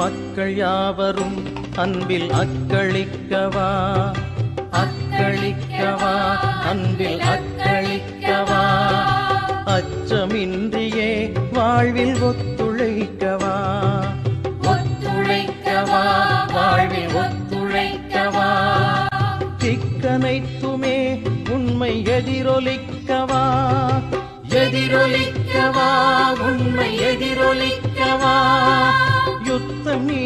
மக்கள் யாவரும் அன்பில் அக்களிக்கவா, அக்களிக்கவா, அன்பில் அக்களிக்கவா, அச்சமின்றியே வாழ்வில் ஒத்துழைக்கவா, ஒத்துழைக்கவா, வாழ்வில் ஒத்துழைக்கவா, திக்கனைத்துமே உண்மை எதிரொலிக்கவா, எதிரொலிக்கவா, உண்மை எதிரொலிக்கவா, யுத்தம் நீ